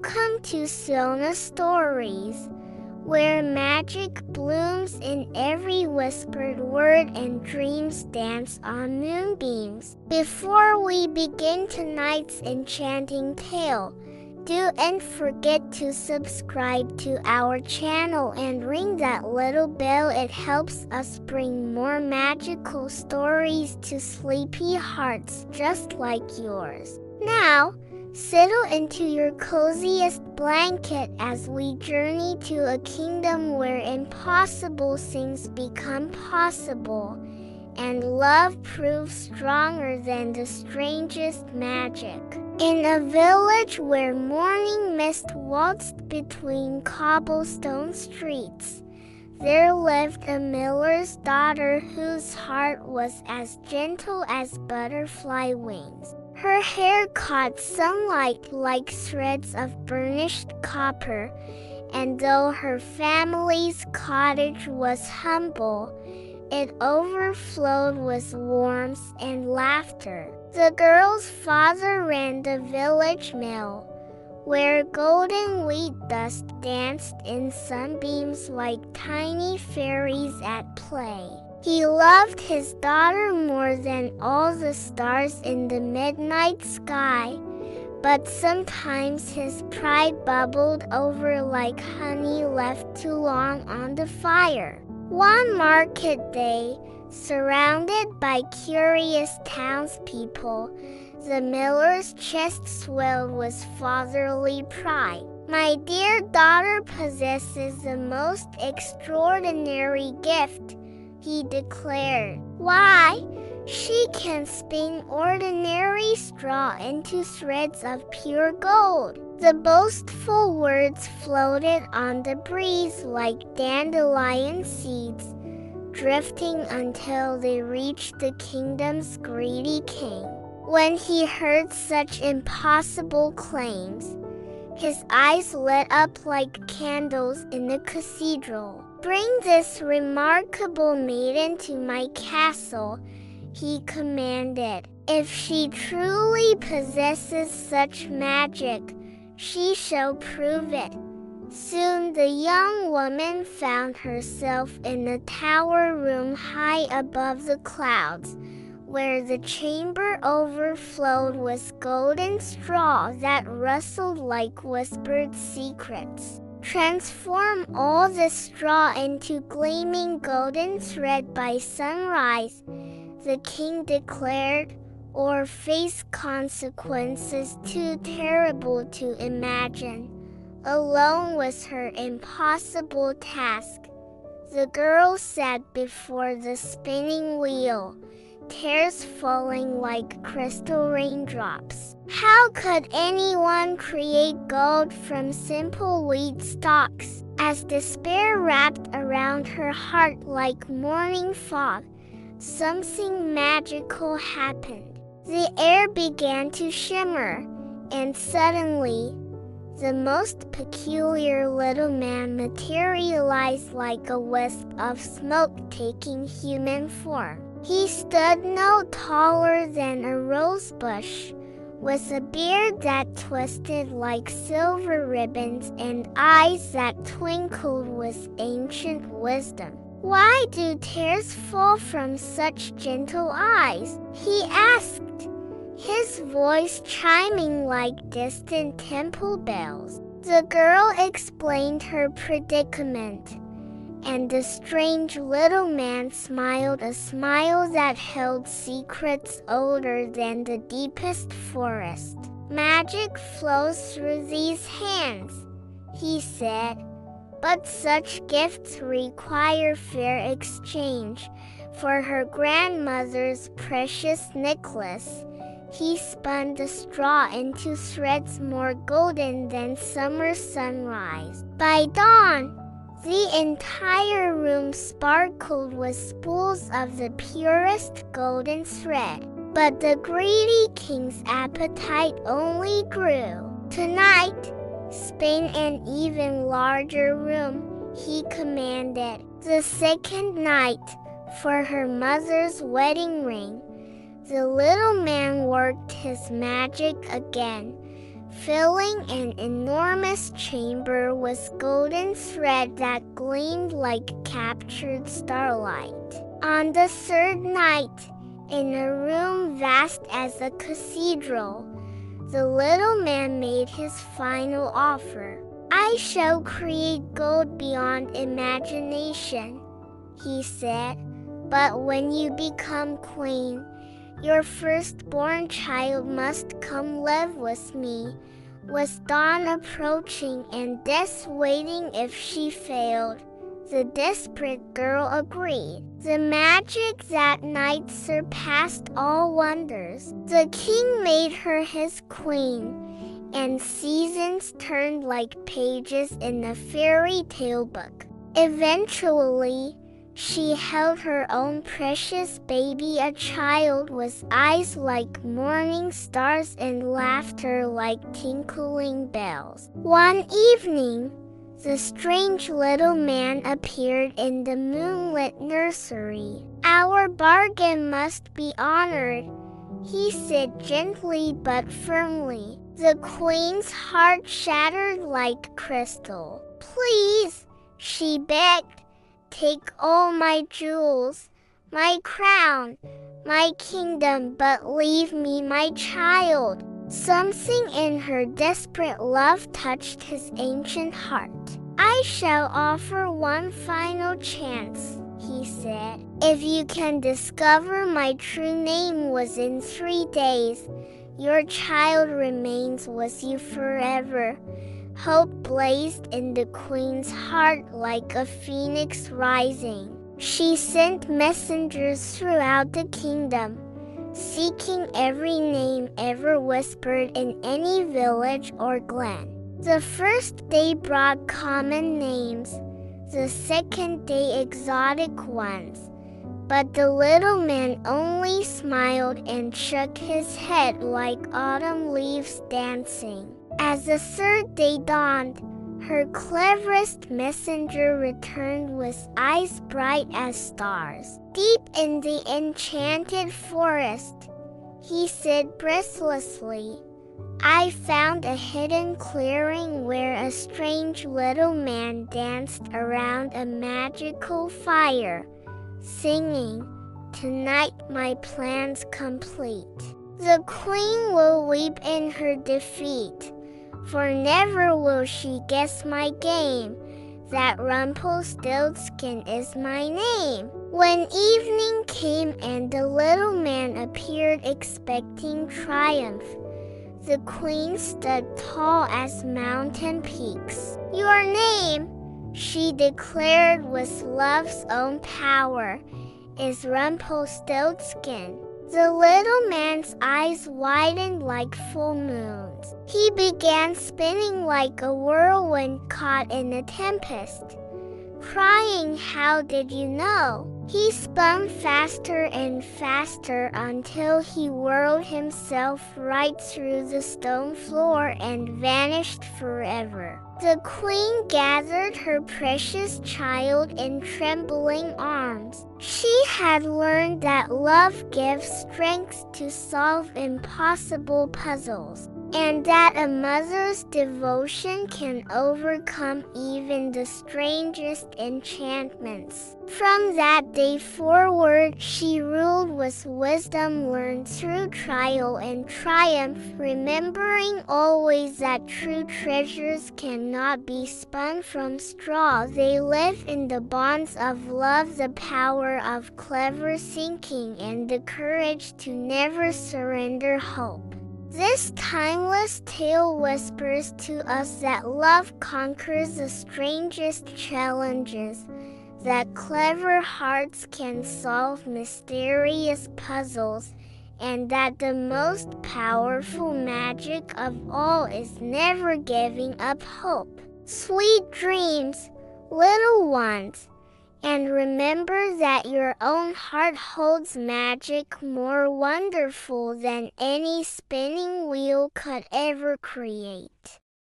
Welcome to Sona Stories, where magic blooms in every whispered word and dreams dance on moonbeams. Before we begin tonight's enchanting tale, don't forget to subscribe to our channel and ring that little bell. It helps us bring more magical stories to sleepy hearts just like yours. Now, settle into your coziest blanket as we journey to a kingdom where impossible things become possible, and love proves stronger than the strangest magic. In a village where morning mist waltzed between cobblestone streets, there lived a miller's daughter whose heart was as gentle as butterfly wings. Her hair caught sunlight like threads of burnished copper, and though her family's cottage was humble, it overflowed with warmth and laughter. The girl's father ran the village mill, where golden wheat dust danced in sunbeams like tiny fairies at play. He loved his daughter more than all the stars in the midnight sky, but sometimes his pride bubbled over like honey left too long on the fire. One market day, surrounded by curious townspeople, the miller's chest swelled with fatherly pride. "My dear daughter possesses the most extraordinary gift," he declared. "Why, she can spin ordinary straw into threads of pure gold." The boastful words floated on the breeze like dandelion seeds, drifting until they reached the kingdom's greedy king. When he heard such impossible claims, his eyes lit up like candles in a cathedral. "Bring this remarkable maiden to my castle," he commanded. "If she truly possesses such magic, she shall prove it." Soon the young woman found herself in a tower room high above the clouds, where the chamber overflowed with golden straw that rustled like whispered secrets. "Transform all the straw into gleaming golden thread by sunrise," the king declared, "or face consequences too terrible to imagine." Alone with her impossible task, the girl sat before the spinning wheel, tears falling like crystal raindrops. How could anyone create gold from simple wheat stalks? As despair wrapped around her heart like morning fog, something magical happened. The air began to shimmer, and suddenly, the most peculiar little man materialized like a wisp of smoke taking human form. He stood no taller than a rose bush, with a beard that twisted like silver ribbons and eyes that twinkled with ancient wisdom. "Why do tears fall from such gentle eyes?" he asked, his voice chiming like distant temple bells. The girl explained her predicament, and the strange little man smiled a smile that held secrets older than the deepest forest. "Magic flows through these hands," he said, "but such gifts require fair exchange. For her grandmother's precious necklace, he spun the straw into threads more golden than summer sunrise. By dawn, the entire room sparkled with spools of the purest golden thread. But the greedy king's appetite only grew. "Tonight, spin an even larger room," he commanded. The second night, for her mother's wedding ring, the little man worked his magic again, filling an enormous chamber with golden thread that gleamed like captured starlight. On the third night, in a room vast as a cathedral, the little man made his final offer. "I shall create gold beyond imagination," he said, "but when you become queen, your firstborn child must come live with me." With dawn approaching and death waiting if she failed, the desperate girl agreed. The magic that night surpassed all wonders. The king made her his queen, and seasons turned like pages in a fairy tale book. Eventually, she held her own precious baby, a child with eyes like morning stars and laughter like tinkling bells. One evening, the strange little man appeared in the moonlit nursery. "Our bargain must be honored," he said gently but firmly. The queen's heart shattered like crystal. "Please," she begged, "take all my jewels, my crown, my kingdom, but leave me my child." Something in her desperate love touched his ancient heart. "I shall offer one final chance," he said. "If you can discover my true name within 3 days, your child remains with you forever." Hope blazed in the queen's heart like a phoenix rising. She sent messengers throughout the kingdom, seeking every name ever whispered in any village or glen. The first day brought common names, the second day exotic ones, but the little man only smiled and shook his head like autumn leaves dancing. As the third day dawned, her cleverest messenger returned with eyes bright as stars. "Deep in the enchanted forest," he said breathlessly, "I found a hidden clearing where a strange little man danced around a magical fire, singing, 'Tonight my plan's complete.' The queen will weep in her defeat, for never will she guess my game, that Rumpelstiltskin is my name." When evening came and the little man appeared expecting triumph, the queen stood tall as mountain peaks. "Your name," she declared with love's own power, "is Rumpelstiltskin." The little man's eyes widened like full moons. He began spinning like a whirlwind caught in a tempest, crying, "How did you know?" He spun faster and faster until he whirled himself right through the stone floor and vanished forever. The queen gathered her precious child in trembling arms. She had learned that love gives strength to solve impossible puzzles, and that a mother's devotion can overcome even the strangest enchantments. From that day forward, she ruled with wisdom learned through trial and triumph, remembering always that true treasures cannot be spun from straw. They live in the bonds of love, the power of clever thinking, and the courage to never surrender hope. This timeless tale whispers to us that love conquers the strangest challenges, that clever hearts can solve mysterious puzzles, and that the most powerful magic of all is never giving up hope. Sweet dreams, little ones, and remember that your own heart holds magic more wonderful than any spinning wheel could ever create.